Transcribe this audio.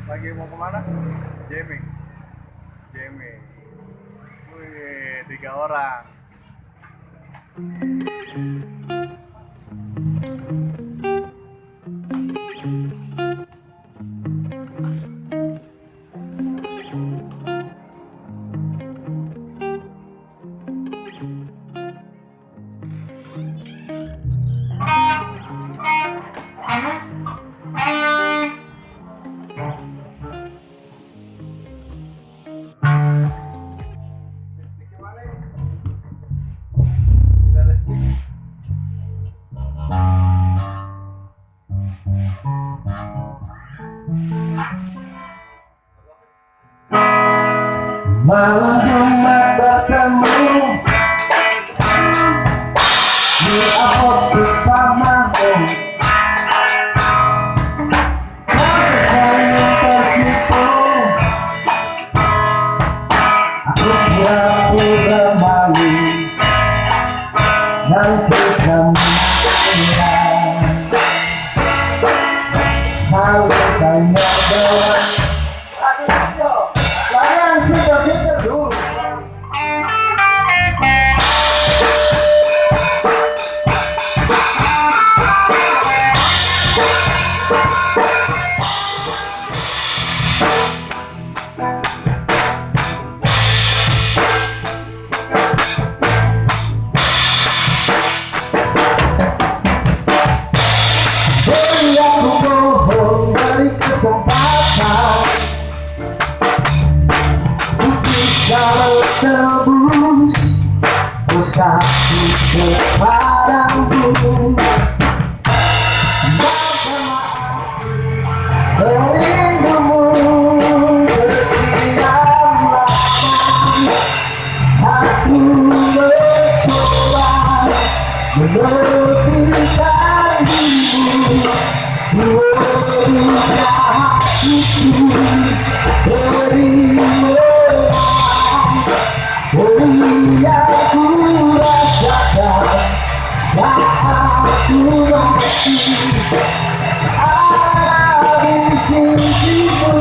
Lagi mau kemana? Jamming. Jamming. Wih, 3 orang. Malam Jumat bertemu di abad bersamamu. Kau saling tersipu, aku pura-pura malu nanti kamu hilang. Saling tanya doang. Kalian sudah dulu. Beri aku bohong, beri kesempatan. Kalau tebus usahaku kepadamu, merindumu berdiam lama. Aku mencoba melepaskan dirimu, meminta hatiku berimu. Yang ku rasakan saat ku masih ada di sisimu.